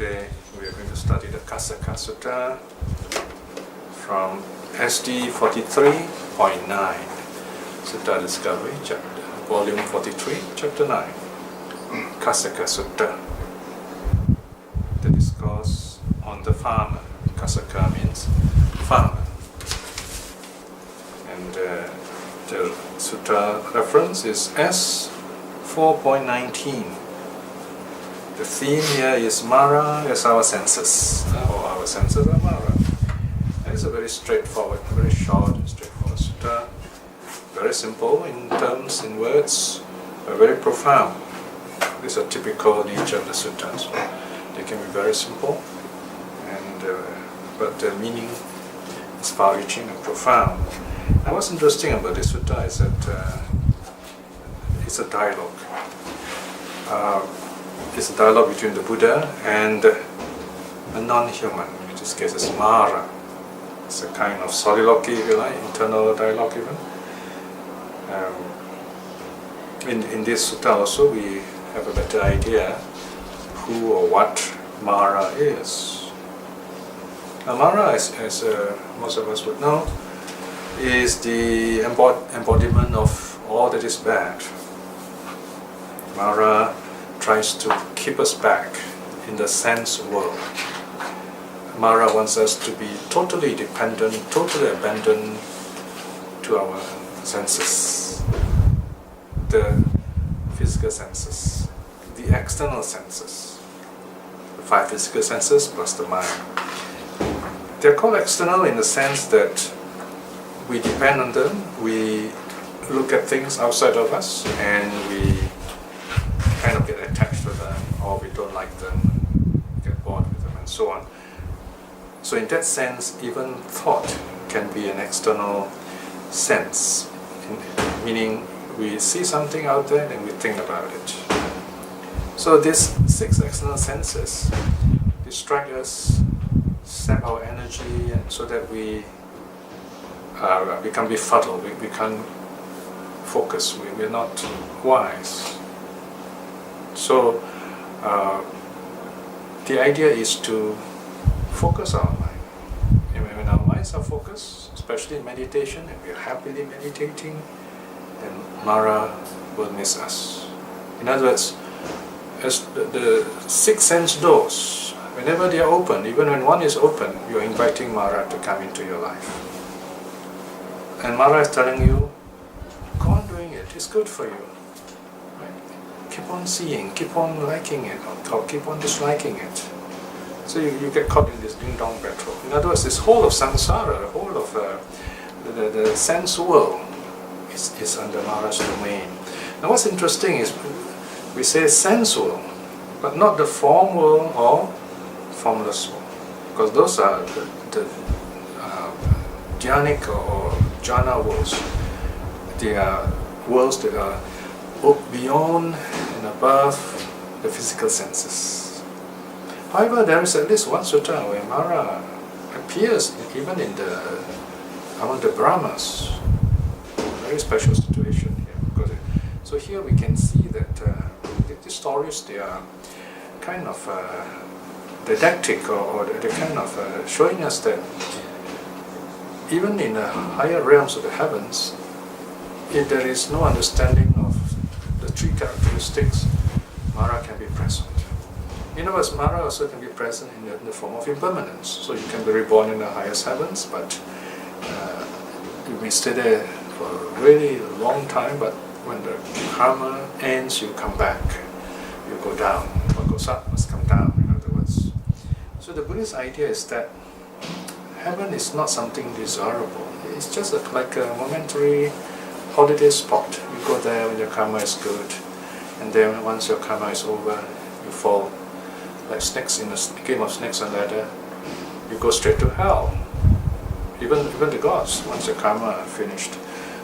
Today we are going to study the Kasaka Sutta from SD 43.9, Sutta Discovery, volume 43, chapter 9, Kasaka Sutta, the discourse on the farmer. Kasaka means farmer. And the sutta reference is S 4.19. The theme here is Mara as our senses, or our senses are Mara. And it's a very straightforward, very short and straightforward sutta. Very simple in terms, in words, but very profound. These are typical nature of the suttas. They can be very simple, and but the meaning is far-reaching and profound. And what's interesting about this sutta is that it's a dialogue. It's a dialogue between the Buddha and a non-human, in this case is Mara. It's a kind of soliloquy, if you like, internal dialogue even. In this sutta also we have a better idea who or what Mara is. Now Mara, as most of us would know, is the embodiment of all that is bad. Mara tries to keep us back in the sense world. Mara wants us to be totally dependent, totally abandoned to our senses. The physical senses, the external senses, the 5 physical senses plus the mind. They're called external in the sense that we depend on them, we look at things outside of us, and we kind of get attached to them, or we don't like them, get bored with them, and so on. So in that sense, even thought can be an external sense, meaning we see something out there and we think about it. So these 6 external senses distract us, sap our energy, and so that we become befuddled, we can't focus, we're not wise. So the idea is to focus our mind. And when our minds are focused, especially in meditation, and we're happily meditating, then Mara will miss us. In other words, as the 6 sense doors, whenever they are open, even when one is open, you're inviting Mara to come into your life. And Mara is telling you, go on doing it, it's good for you. Keep on seeing, keep on liking it, or keep on disliking it. So you get caught in this ding-dong battle. In other words, this whole of samsara, the whole of the sense world is under Mara's domain. Now what's interesting is, we say sense world, but not the form world or formless world. Because those are the jhanic or jhana worlds. They are worlds that are beyond and above the physical senses. However, there is at least one sutta where Mara appears even in among the Brahmas. A very special situation here. So here we can see that the stories, they are kind of didactic, or they're kind of showing us that even in the higher realms of the heavens, if there is no understanding of the 3 characteristics, Mara can be present. In other words, Mara also can be present in the form of impermanence. So you can be reborn in the highest heavens, but you may stay there for a really long time, but when the karma ends, you come back. You go down. What goes up must come down, in other words. So the Buddhist idea is that heaven is not something desirable. It's just like a momentary holiday spot. You go there when your karma is good, and then once your karma is over, you fall like snakes in a game of snakes and ladder. You go straight to hell. Even the gods, once your karma are finished.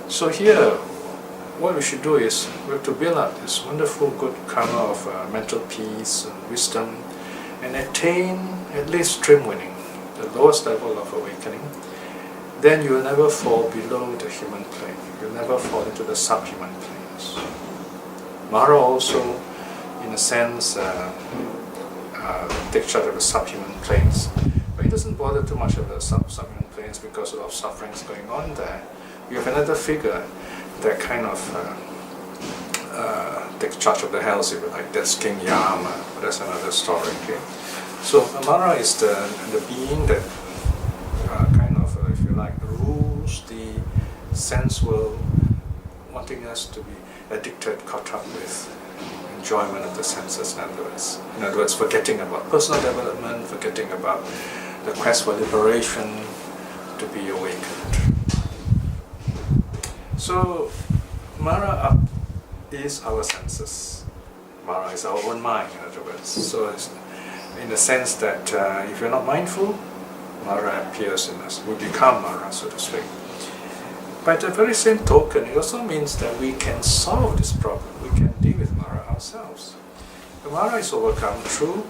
So here, what we should do is we have to build up this wonderful good karma of mental peace and wisdom, and attain at least stream winning, the lowest level of awakening. Then you will never fall below the human plane. You'll never fall into the subhuman planes. Mara also, in a sense, take charge of the subhuman planes. But he doesn't bother too much of the subhuman planes because a lot of sufferings going on there. We have another figure that kind of takes charge of the hells, if you like. That's King Yama. That's another story. Okay? So Mara is the being that kind of, if you like, rules the sense world, wanting us to be addicted, caught up with enjoyment of the senses, in other words. In other words, forgetting about personal development, forgetting about the quest for liberation, to be awakened. So, Mara is our senses. Mara is our own mind, in other words. So, it's in the sense that if you're not mindful, Mara appears in us. We become Mara, so to speak. By the very same token, it also means that we can solve this problem. We can deal with Mara ourselves. The Mara is overcome through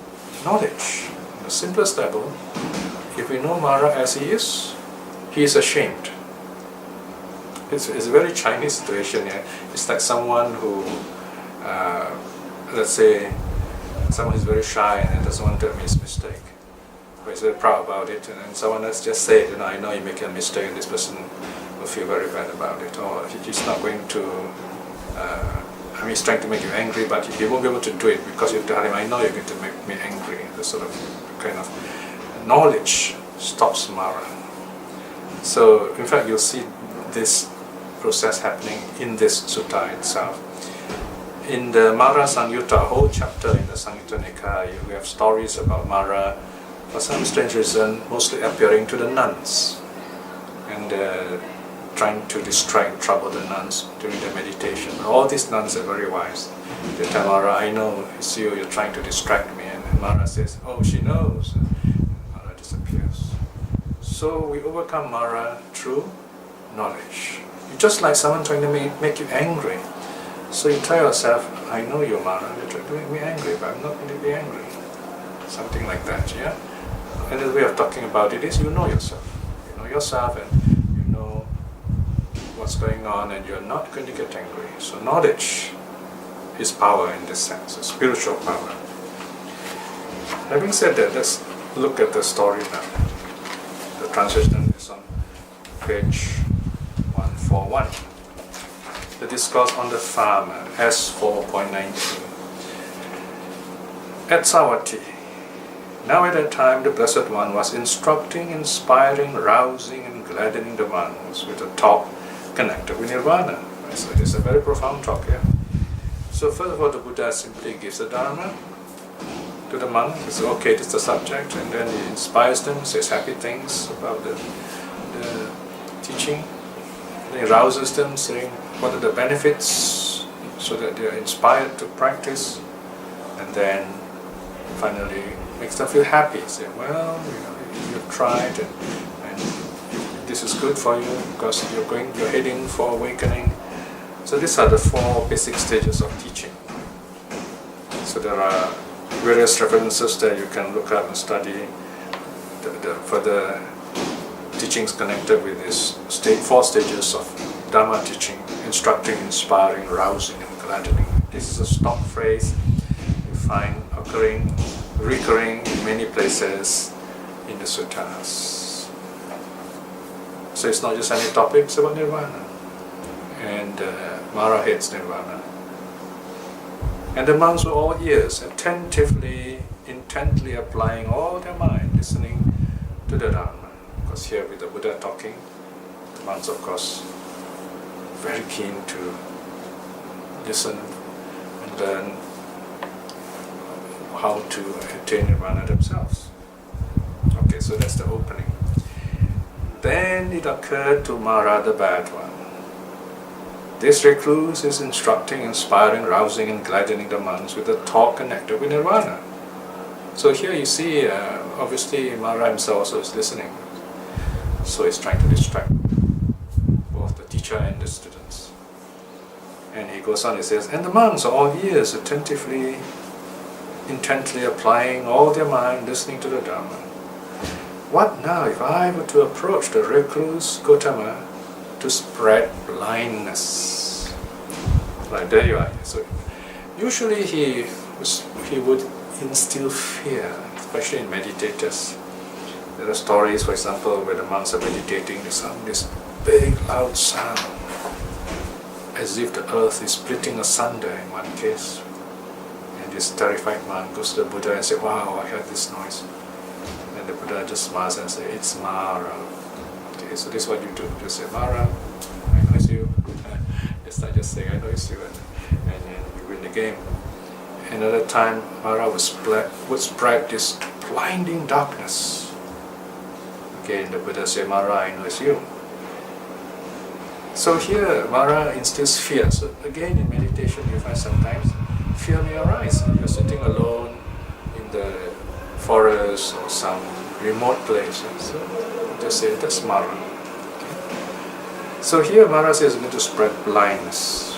knowledge. On the simplest level, if we know Mara as he is ashamed. It's a very Chinese situation here. It's like someone who, let's say, someone who's very shy and doesn't want to admit his mistake. But he's very proud about it, and then someone else just say, I know you make a mistake, and this person will feel very bad about it. Or he's not going to, he's trying to make you angry, but he won't be able to do it because you tell him, I know you're going to make me angry. The sort of kind of knowledge stops Mara. So, in fact, you'll see this process happening in this sutta itself. In the Mara Samyutta, whole chapter in the Samyutta Nikaya, we have stories about Mara, for some strange reason, mostly appearing to the nuns and trying to distract, trouble the nuns during their meditation. All these nuns are very wise. They tell Mara, I know it's you, you're trying to distract me. And Mara says, oh, she knows. And Mara disappears. So we overcome Mara through knowledge. It's just like someone trying to make you angry. So you tell yourself, I know you're Mara, you're trying to make me angry, but I'm not going to be angry. Something like that, yeah? Another way of talking about it is you know yourself. You know yourself and you know what's going on and you're not going to get angry. So knowledge is power in this sense, a spiritual power. Having said that, let's look at the story now. The translation is on page 141. The discourse on the farmer, S4.19. At Savatthi, now at that time the Blessed One was instructing, inspiring, rousing and gladdening the monks with a talk connected with Nirvana. So it is a very profound talk here. So first of all, the Buddha simply gives the Dharma to the monks. He says, okay, this is the subject, and then he inspires them, says happy things about the teaching. Then he rouses them, saying what are the benefits, so that they are inspired to practice, and then finally makes them feel happy. Say, well, you've tried, and this is good for you because you're heading for awakening. So these are the 4 basic stages of teaching. So there are various references that you can look at and study for the teachings connected with this 4 stages of Dharma teaching: instructing, inspiring, rousing, and gladdening. This is a stock phrase you find recurring in many places in the suttas. So it's not just any topic, it's about Nirvana. And Mara hates Nirvana. And the monks were all ears, attentively, intently applying all their mind, listening to the Dharma. Because here with the Buddha talking, the monks of course very keen to listen and learn how to attain Nirvana themselves. Okay, so that's the opening. Then it occurred to Mara, the bad one. This recluse is instructing, inspiring, rousing and gladdening the monks with a talk connected with Nirvana. So here you see, obviously Mara himself also is listening. So he's trying to distract both the teacher and the students. And he goes on, he says, and the monks are all ears, attentively, intently applying all their mind, listening to the Dharma. What now if I were to approach the recluse Gotama to spread blindness? Like there you are. So usually he would instill fear, especially in meditators. There are stories, for example, where the monks are meditating, they sound this big loud sound, as if the earth is splitting asunder in one case. And this terrified monk goes to the Buddha and says, "Wow, I heard this noise." And the Buddha just smiles and says, "It's Mara." Okay, so this is what you do. You say, "Mara, I notice you." You start just saying, "I notice you," and then you win the game. Another time, Mara would spread this blinding darkness. Again, the Buddha said, "Mara, I notice you." So here, Mara instills fear. So again, in meditation, you find sometimes fear may arise. You're sitting alone in the forest or some remote place. So just say, "That's Mara." Okay. So here, Mara says, "Going to spread blindness."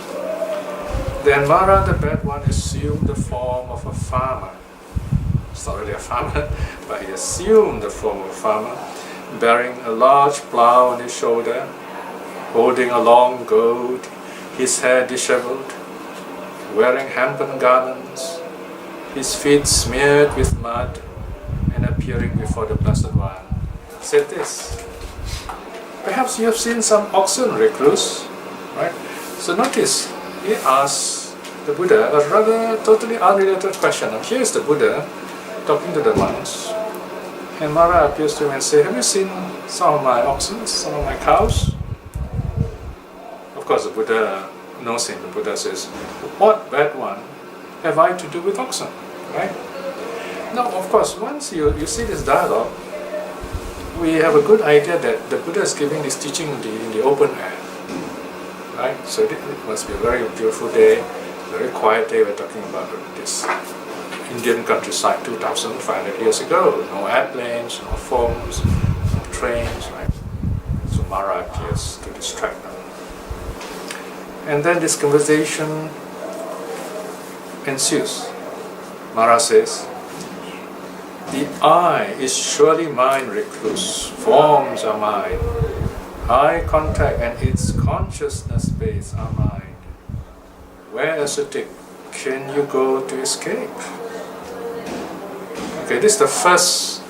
Then Mara, the bad one, assumed the form of a farmer. It's not really a farmer, but he assumed the form of a farmer, bearing a large plough on his shoulder, holding a long goad, his hair disheveled, wearing hempen garments, his feet smeared with mud, and appearing before the Blessed One. Said this. Perhaps you have seen some oxen recluse, right? So notice, he asks the Buddha a rather totally unrelated question. Now here is the Buddha talking to the monks, and Mara appears to him and says, "Have you seen some of my oxen, some of my cows?" Of course, the Buddha knows him. The Buddha says, "What bad one have I to do with oxen?" Right? Now, of course, once you see this dialogue, we have a good idea that the Buddha is giving this teaching in the open air. Right? So it must be a very beautiful day, very quiet day. We're talking about this Indian countryside 2,500 years ago. No airplanes, no phones, no trains, right? So Mara appears to distract them. And then this conversation ensues. Mara says, "The I is surely mine, recluse. Forms are mine. Eye contact and its consciousness base are mine. Where, ascetic, can you go to escape?" Okay, this is the first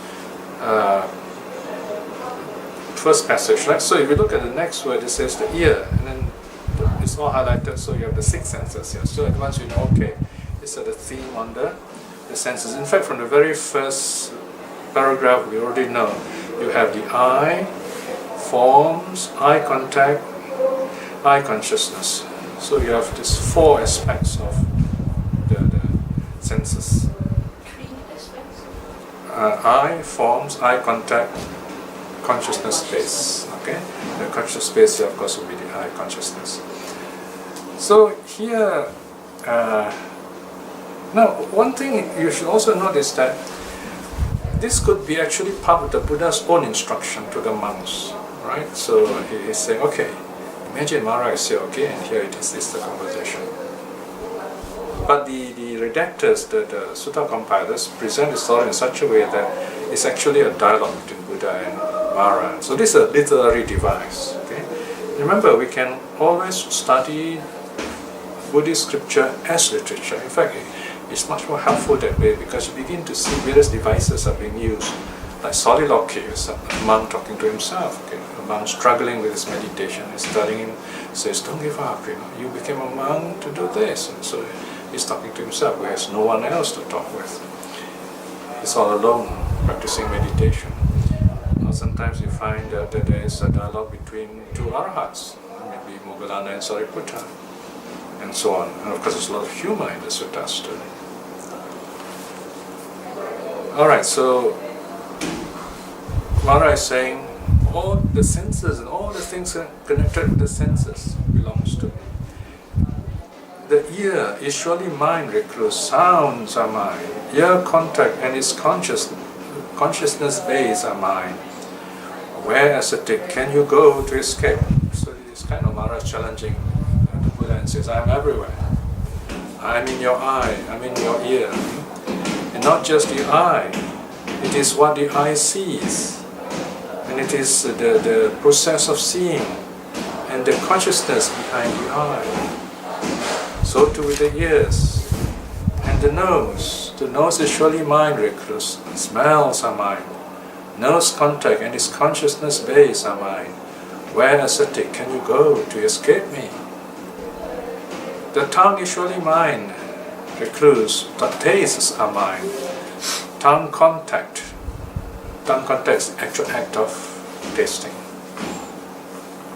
passage, right? So if you look at the next word, it says the ear, and then it's all highlighted, so you have the six senses here. So at once you know, okay, it's the theme on the senses. In fact, from the very first paragraph, we already know you have the eye, forms, eye contact, eye consciousness. So you have these four aspects of the senses. Three aspects? Eye, forms, eye contact, consciousness space. Okay? The conscious space here, of course, will be the eye consciousness. So here, now one thing you should also notice that this could be actually part of the Buddha's own instruction to the monks. Right? So he is saying, okay, imagine Mara is here, okay, and here this is the conversation. But the redactors, the sutta compilers, present the story in such a way that it's actually a dialogue between Buddha and Mara. So this is a literary device. Okay? Remember, we can always study Buddhist scripture as literature. In fact, it's much more helpful that way because you begin to see various devices are being used. Like soliloquy, a monk talking to himself. Okay? A monk struggling with his meditation is telling him, says, "Don't give up. You became a monk to do this." And so he's talking to himself. He has no one else to talk with. He's all alone practicing meditation. Or sometimes you find that there is a dialogue between two arahats, maybe Moggallana and Sariputta, and so on. And of course, there's a lot of humor in the suttas too. All right, so Mara is saying all the senses and all the things connected with the senses belongs to me. The ear is surely mine, recluse. Sounds are mine. Ear contact and its consciousness base are mine. Where, ascetic, can you go to escape? So it's kind of Mara challenging the Buddha and says, "I'm everywhere. I'm in your eye. I'm in your ear. And not just the eye. It is what the eye sees. And it is the process of seeing and the consciousness behind the eye. So too with the ears and And the nose is surely mind, recluse. Smells are mine. Nose contact and its consciousness base are mine. Where, ascetic, can you go to escape me? The tongue is surely mine, recluse. The tastes are mine. Tongue contact is the actual act of tasting.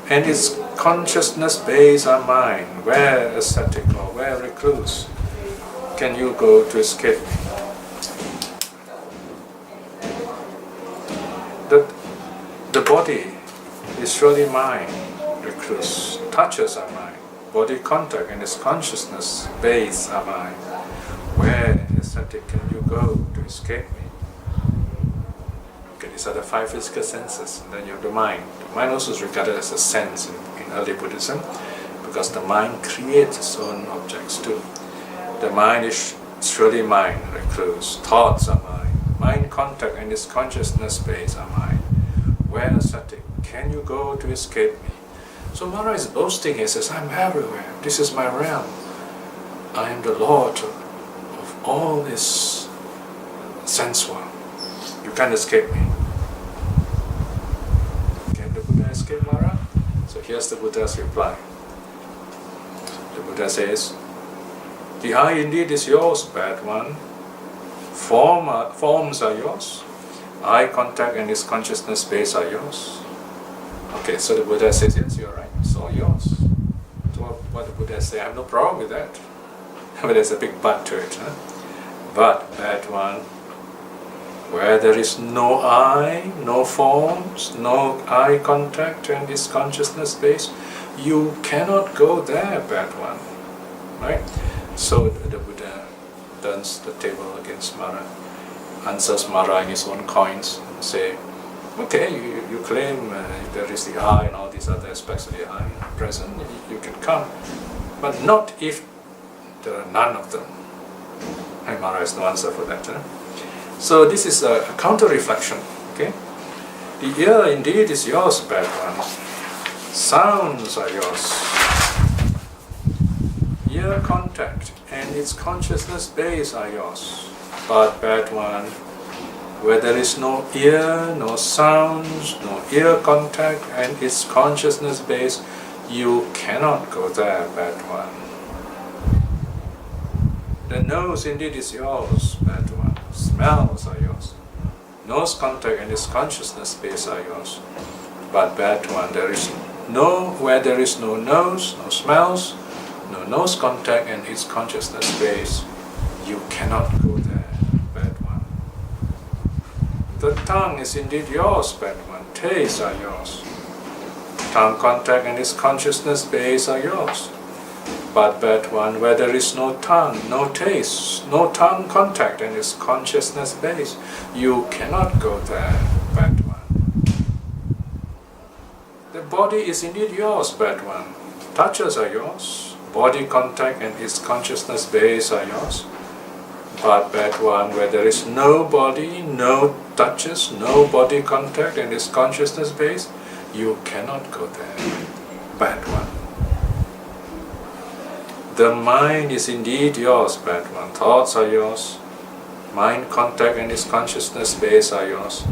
And its consciousness base are mine. Where, ascetic, or where, recluse, can you go to escape me? The body is surely mine, recluse. Touches are mine. Body contact and its consciousness base are mine. Where, ascetic, can you go to escape me? Okay, these are the 5 physical senses. And then you have the mind. The mind also is regarded as a sense in early Buddhism, because the mind creates its own objects too. The mind is surely mine, recluse. Thoughts are mine. Mind contact and its consciousness base are mine. Where, ascetic, can you go to escape me? So Mara is boasting. He says, I'm everywhere. This is my realm. I am the Lord of all this sense world. You can't escape me. Can the Buddha escape Mara? So here's the Buddha's reply. The Buddha says, the eye indeed is yours, bad one. Forms are yours. Eye contact and its consciousness base are yours. Okay, so the Buddha says, yes, you're right, it's all yours. So what the Buddha says, I have no problem with that. But there's a big but to it. Huh? But, bad one, where there is no eye, no forms, no eye contact and its consciousness base, you cannot go there, bad one. Right? So the Buddha turns the table against Mara, answers Mara in his own coins, and say, okay, you claim there is the eye and all these other aspects of the eye present, you can come, but not if there are none of them. And Mara has no answer for that. So this is a counter-reflection. Okay? The ear indeed is yours, bad one. Sounds are yours. Ear contact and its consciousness base are yours. But, bad one, where there is no ear, no sounds, no ear contact and its consciousness base, you cannot go there, bad one. The nose indeed is yours, bad one. Smells are yours. Nose contact and its consciousness base are yours. But, bad one, where there is no nose, no smells, no nose contact and its consciousness base, you cannot go there, bad one. The tongue is indeed yours, bad one. Tastes are yours. Tongue contact and its consciousness base are yours. But, bad one, where there is no tongue, no taste, no tongue contact and its consciousness base, you cannot go there, bad one. The body is indeed yours, bad one. Touches are yours. Body contact and its consciousness base are yours. But, bad one, where there is no body, no touches, no body contact and its consciousness base, you cannot go there, bad one. The mind is indeed yours, bad one. Thoughts are yours. Mind contact and its consciousness base are yours.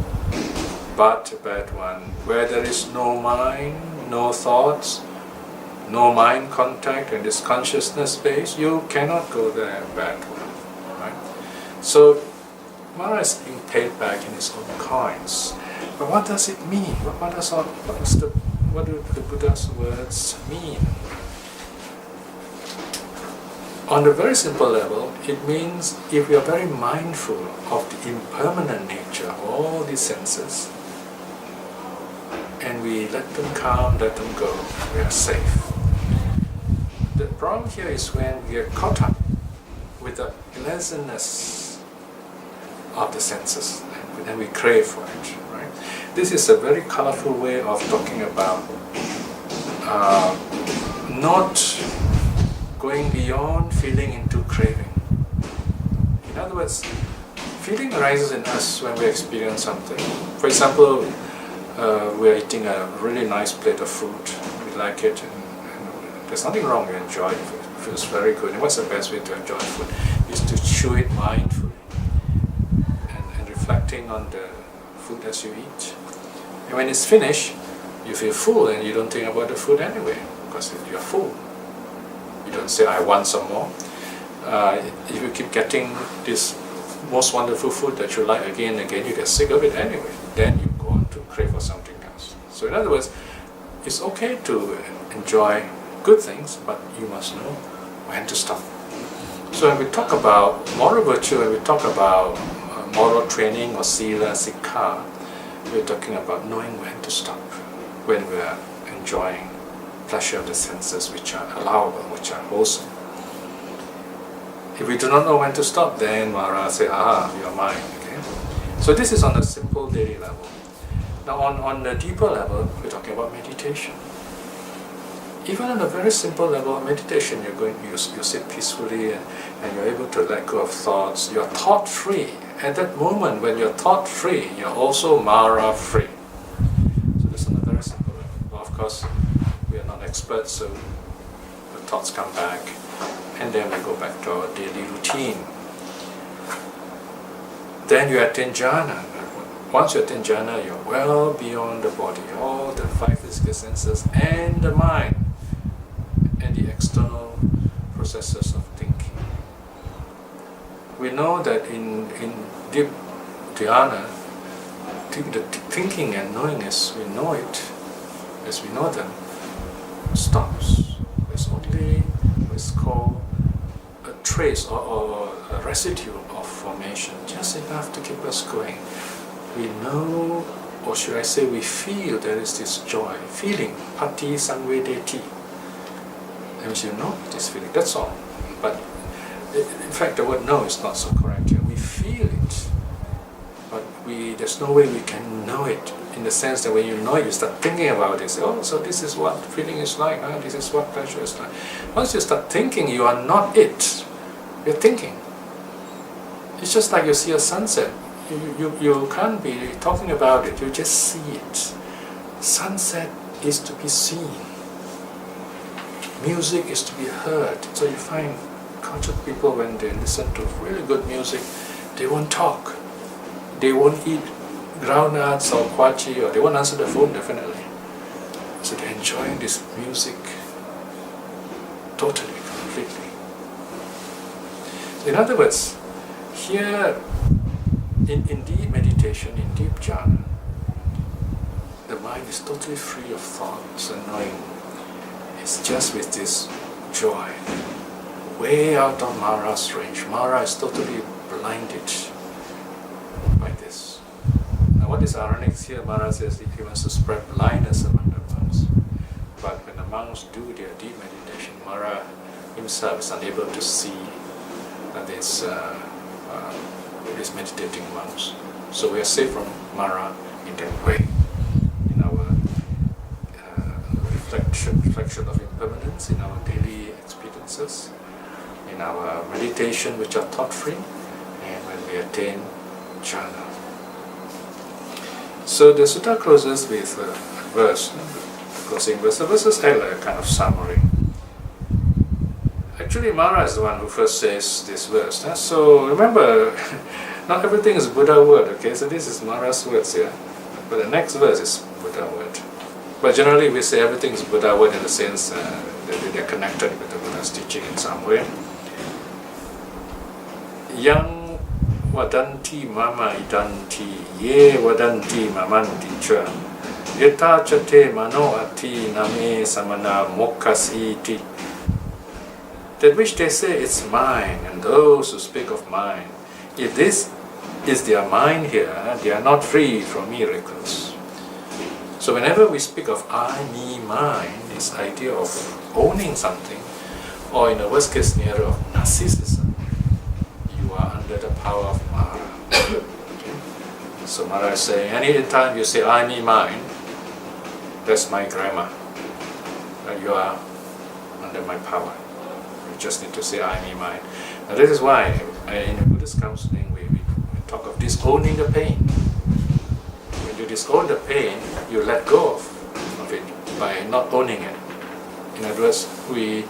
But, bad one, where there is no mind, no thoughts, no mind contact and its consciousness base, you cannot go there, bad one. Right? So Mara is being paid back in his own coins. But what does it mean? What do the Buddha's words mean? On a very simple level, it means if we are very mindful of the impermanent nature of all these senses, and we let them come, let them go, we are safe. The problem here is when we are caught up with the pleasantness of the senses, and we crave for it. Right? This is a very colorful way of talking about not going beyond feeling into craving. In other words, feeling arises in us when we experience something. For example, we are eating a really nice plate of food, we like it, and There's nothing wrong with enjoying food. It feels very good. And what's the best way to enjoy food? Is to chew it mindfully and reflecting on the food as you eat. And when it's finished, you feel full and you don't think about the food anyway because you're full. You don't say, I want some more. If you keep getting this most wonderful food that you like again and again, you get sick of it anyway. Then you go on to crave for something else. So in other words, it's okay to enjoy good things, but you must know when to stop. So when we talk about moral virtue, when we talk about moral training or sila, sikha, we're talking about knowing when to stop, when we're enjoying pleasure of the senses which are allowable, which are wholesome. If we do not know when to stop, then Mara say, aha, you are mine. Okay? So this is on a simple daily level. Now on the deeper level, we're talking about meditation. Even on a very simple level of meditation, you sit peacefully and you're able to let go of thoughts. You're thought free. At that moment when you're thought free, you're also Mara free. So this is on a very simple level. Well, of course, we are not experts, so the thoughts come back, and then we go back to our daily routine. Then you attain jhana. Once you attain jhana, you're well beyond the body, all the five physical senses and the mind and the external processes of thinking. We know that in deep dhyana, the thinking and knowing as we know it, as we know them, stops. There's only what's called a trace or a residue of formation, just enough to keep us going. We know, or should I say we feel there is this joy, feeling, pati samvedeti. That means you know this feeling, that's all. But in fact the word know is not so correct here. We feel it, but there's no way we can know it in the sense that when you know it, you start thinking about it. Say, oh, so this is what feeling is like, this is what pleasure is like. Once you start thinking, you are not it. You're thinking. It's just like you see a sunset. You can't be talking about it, you just see it. Sunset is to be seen. Music is to be heard. So you find cultured people, when they listen to really good music, they won't talk. They won't eat groundnuts or kwachi, or they won't answer the phone definitely. So they're enjoying this music totally, completely. In other words, here in deep meditation, in deep jhana, the mind is totally free of thoughts and knowing. It's just with this joy, way out of Mara's range. Mara is totally blinded by this. Now what is ironic here, Mara says he wants to spread blindness among the monks. But when the monks do their deep meditation, Mara himself is unable to see these meditating monks. So we are safe from Mara in that way, in our reflection of impermanence, in our daily experiences, in our meditation which are thought-free, and when we attain jhana. So the sutta closes with a verse, the closing verse. The verses act like a kind of summary. Actually, Mara is the one who first says this verse. So remember, not everything is Buddha word, okay? So this is Mara's words here. But the next verse is Buddha word. But generally we say everything is Buddha word in the sense that they're connected with the Buddha's teaching in some way. Yang vadanti mama idanti, ye vadanti mamanti cha, yata chate mano ati name samana mokkasiti. That which they say it's mine, and those who speak of mine, if this is their mind here, they are not free from miracles. So whenever we speak of I, me, mine, this idea of owning something, or in the worst case scenario of narcissism, you are under the power of Mara. Okay? So Mara is saying, any time you say I, me, mine, that's my grammar. You are under my power. You just need to say I, me, mine. Now this is why in the Buddhist counseling we talk of disowning the pain. When you disown the pain, you let go of it by not owning it. In other words, we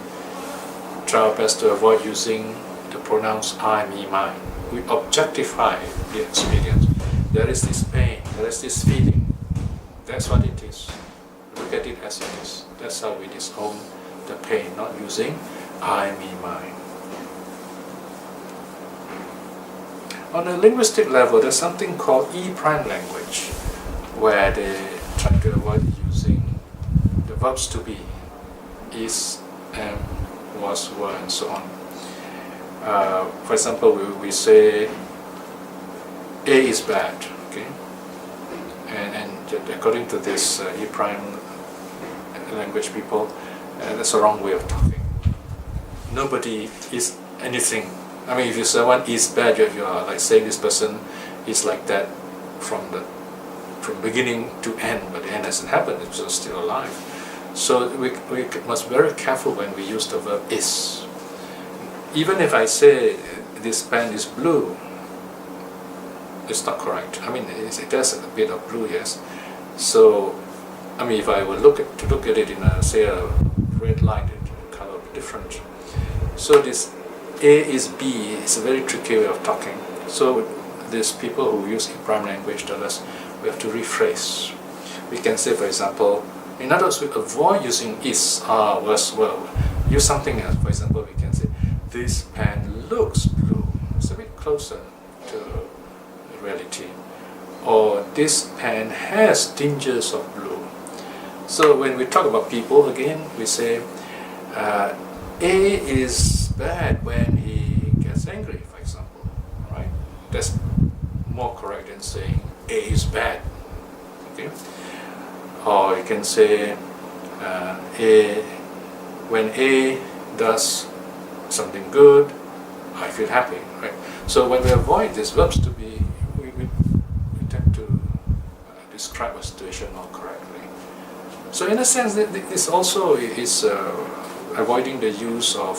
try our best to avoid using the pronouns I, me, mine. We objectify the experience. There is this pain, there is this feeling. That's what it is. Look at it as it is. That's how we disown the pain, not using I, me, mine. On a linguistic level, there's something called E-prime language, where they try to avoid using the verbs to be, is, am, was, were, and so on. For example, we say A is bad, okay? And according to this E-prime language people, that's a wrong way of talking. Nobody is anything. I mean, if you say someone is bad, you are like saying this person is like that from beginning to end, but the end hasn't happened, it's just still alive. So we must be very careful when we use the verb is. Even if I say this pen is blue, it's not correct. I mean, it has a bit of blue, yes. So, I mean, if I were to look at it in say a red light, the color would be different. So this A is B is a very tricky way of talking. So these people who use E-prime language tell us we have to rephrase. We can say, for example, in other words, we avoid using is, was, well. Use something else. For example, we can say, this pen looks blue. It's a bit closer to reality. Or this pen has tinges of blue. So when we talk about people, again, we say, A is bad when he gets angry, for example. Right? That's more correct than saying A is bad. Okay? Or you can say when A does something good, I feel happy. Right? So when we avoid these verbs to be, we tend to describe a situation more correctly. So in a sense, this also is avoiding the use of,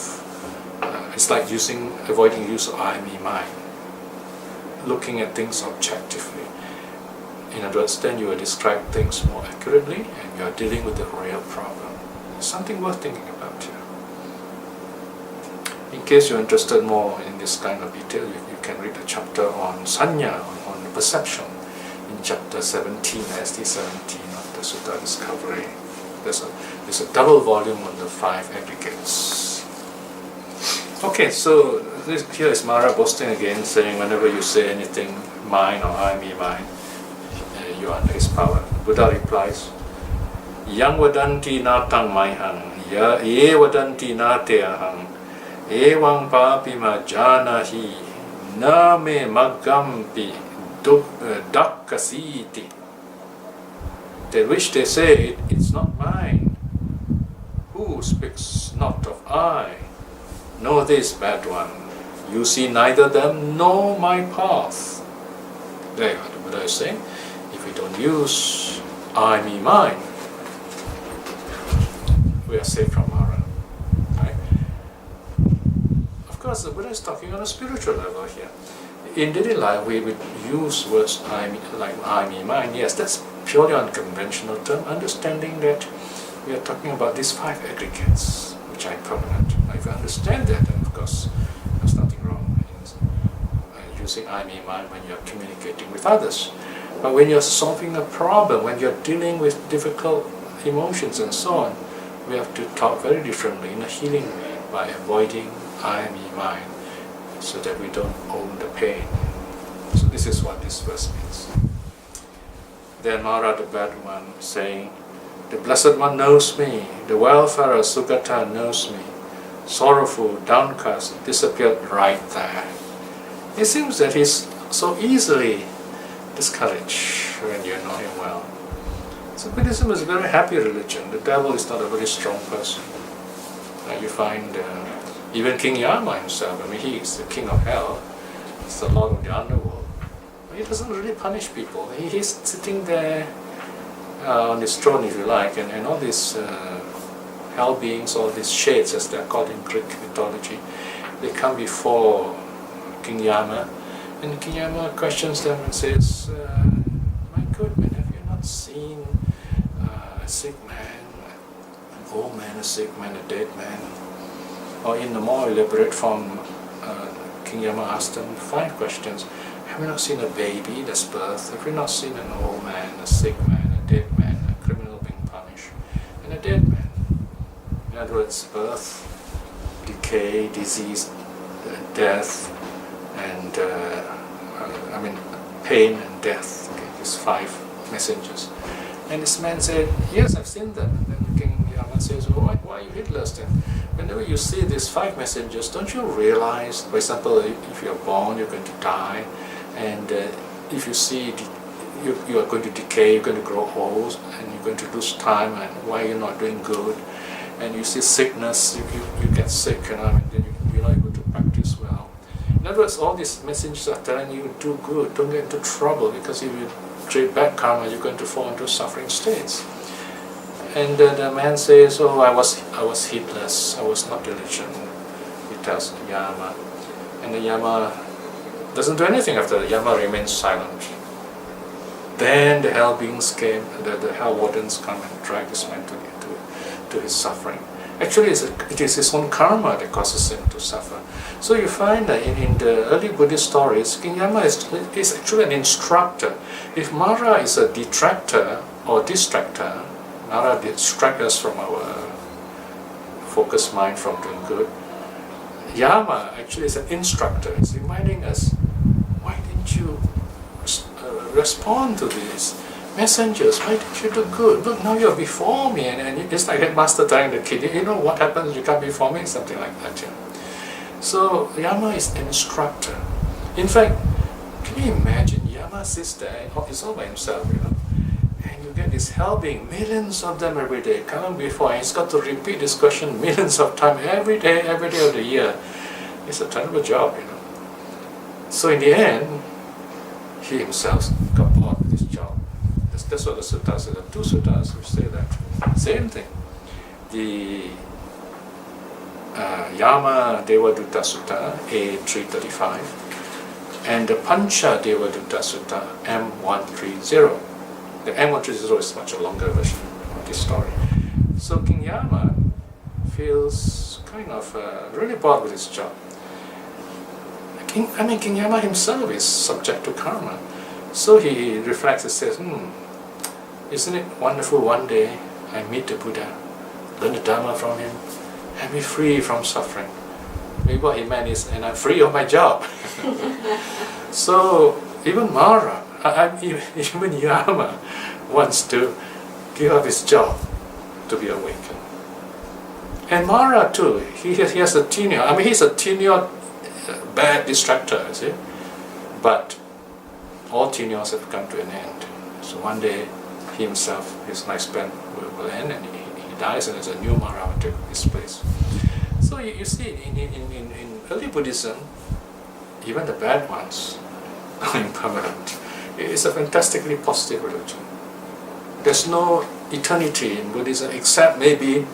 it's like avoiding use of I, me, mine. Looking at things objectively. In other words, then you will describe things more accurately and you are dealing with the real problem. Something worth thinking about here. In case you're interested more in this kind of detail, you can read a chapter on sanya, on perception, in chapter 17, ST 17 of the Sutta Discovery. There's a double volume on the 5 aggregates. Okay, so here is Mara boasting again, saying whenever you say anything, mine or I, me, mine, you are under his power. Buddha replies, Yang wadanti natang maihang, ye wadanti nateahang, ewang papima janahi, na me magampi dakkasiti. That which they say, it's not mine. Who speaks not of I? Know this, bad one. You see neither them nor my path. There you are, the Buddha is saying, if we don't use I, me, mine, we are safe from Mara. Right? Of course, the Buddha is talking on a spiritual level here. In daily life, we would use words like I, me, mine. Yes, that's purely on conventional term, understanding that we are talking about these 5 aggregates, which are permanent. Now, if you understand that, then of course, there's nothing wrong in using I, me, mine when you're communicating with others. But when you're solving a problem, when you're dealing with difficult emotions and so on, we have to talk very differently in a healing way by avoiding I, me, mine, so that we don't own the pain. So this is what this verse means. Then Mara, the bad one, saying, the Blessed One knows me, the wayfarer Sugata knows me, sorrowful, downcast, disappeared right there. It seems that he's so easily discouraged when you know him well. So Buddhism is a very happy religion. The devil is not a very strong person. You find even King Yama himself, I mean, he is the king of hell, he's the lord of the underworld. But he doesn't really punish people. He's sitting there on his throne, if you like, and all these hell beings, all these shades, as they're called in Greek mythology, they come before King Yama, and King Yama questions them and says, my good man, have you not seen a sick man old man, a sick man, a dead man. Or in the more elaborate form, King Yama asked them 5 questions. Have you not seen a baby that's birthed? Have you not seen an old man, a sick man, a dead man, a criminal being punished, and a dead man? In other words, birth, decay, disease, death, and pain and death. Okay, these 5 messengers. And this man said, yes, I've seen them. And then King Yama says, well, why are you heedless then? Whenever you see these 5 messengers, don't you realize, for example, if you're born, you're going to die, and if you see you are going to decay, you're going to grow old, and you're going to lose time, and why you're not doing good, and you see sickness, you get sick, and then you're not able to practice well. In other words, all these messengers are telling you, do good, don't get into trouble, because if you treat bad karma, you're going to fall into suffering states. And the man says, oh, I was heedless, I was not diligent, he tells Yama. And the Yama doesn't do anything after that. Yama remains silent. Then the hell beings came, the hell wardens come and drag this man to his suffering. Actually, it is his own karma that causes him to suffer. So you find that in the early Buddhist stories, King Yama is actually an instructor. If Mara is a detractor or distractor, Mara distracts us from our focused mind from doing good. Yama actually is an instructor. He's reminding us, why didn't you respond to these messengers? Why didn't you do good? Look, now you're before me. And it's like headmaster telling the kid, you know what happens if you come before me? Something like that. Yeah. So Yama is an instructor. In fact, can you imagine Yama sits there, he's all by himself, and you get this hell being, millions of them every day, coming before, and he's got to repeat this question millions of times every day of the year. It's a terrible job, So in the end, he himself got bored with this job. That's what the sutta says. There are 2 suttas which say that. Same thing. The Yama Devadutta Sutta, A335, and the Pancha Devadutta Sutta, M130. The M130 is much a longer version of this story. So King Yama feels kind of really bored with his job. King Yama himself is subject to karma. So he reflects and says, isn't it wonderful one day I meet the Buddha, learn the Dharma from him, and be free from suffering. Maybe what he meant is, and I'm free of my job. So even Mara, even Yama wants to give up his job to be awakened. And Mara too, he has a tenure. He's a tenured bad distractor, you see. But all tenures have come to an end. So one day he himself, his lifespan will end, and he dies, and there's a new Mara will take his place. So you see, in early Buddhism, even the bad ones are impermanent. It's a fantastically positive religion. There's no eternity in Buddhism except maybe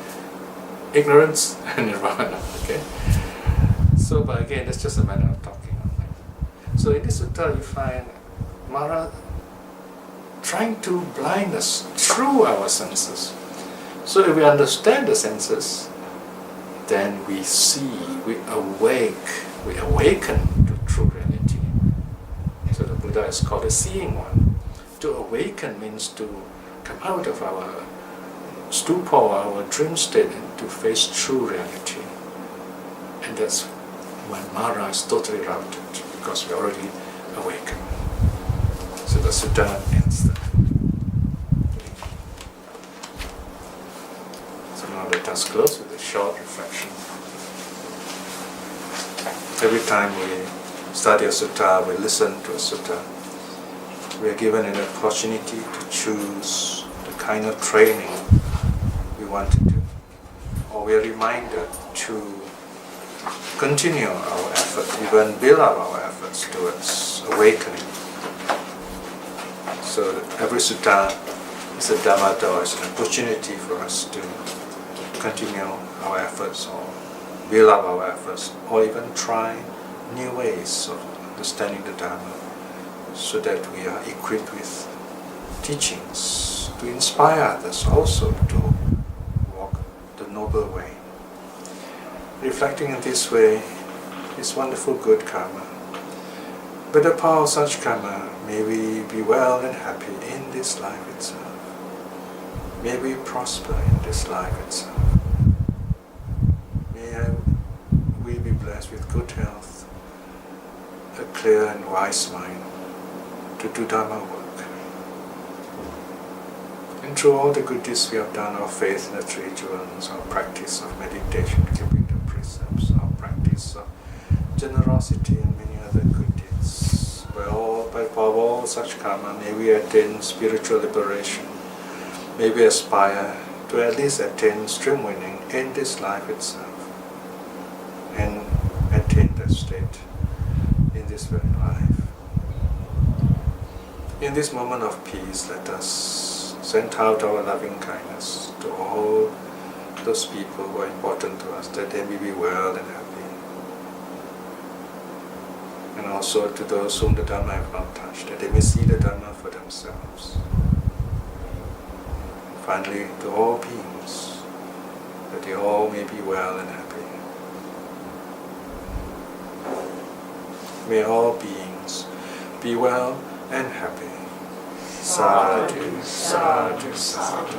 ignorance and nirvana. Okay. So, but again, that's just a matter of talking. So in this sutta, you find Mara trying to blind us through our senses. So if we understand the senses, then we see, we awaken to true reality. So the Buddha is called a seeing one. To awaken means to come out of our stupor, our dream state, and to face true reality. And that's when Mara is totally routed, because we're already awakened. So the sutta ends there. So now let us close with a short reflection. Every time we study a sutta, we listen to a sutta, we are given an opportunity to choose the kind of training we want to do. Or we are reminded to continue our effort, even build up our efforts towards awakening. So every sutta is a Dhamma door, it's an opportunity for us to continue our efforts, or build up our efforts, or even try new ways of understanding the Dhamma, so that we are equipped with teachings to inspire others also to walk noble way. Reflecting in this way is wonderful good karma. By the power of such karma, may we be well and happy in this life itself. May we prosper in this life itself. May we be blessed with good health, a clear and wise mind to do Dharma work. And through all the good deeds we have done, our faith in the three jewels, our practice of meditation, keeping the precepts, our practice of generosity and many other good deeds, by the power of all such karma, may we attain spiritual liberation. May we aspire to at least attain stream winning in this life itself and attain that state in this very life. In this moment of peace, let us send out our loving kindness to all those people who are important to us, that they may be well and happy. And also to those whom the Dharma have not touched, that they may see the Dharma for themselves. Finally, to all beings, that they all may be well and happy. May all beings be well and happy. Sadhu, sadhu, sadhu.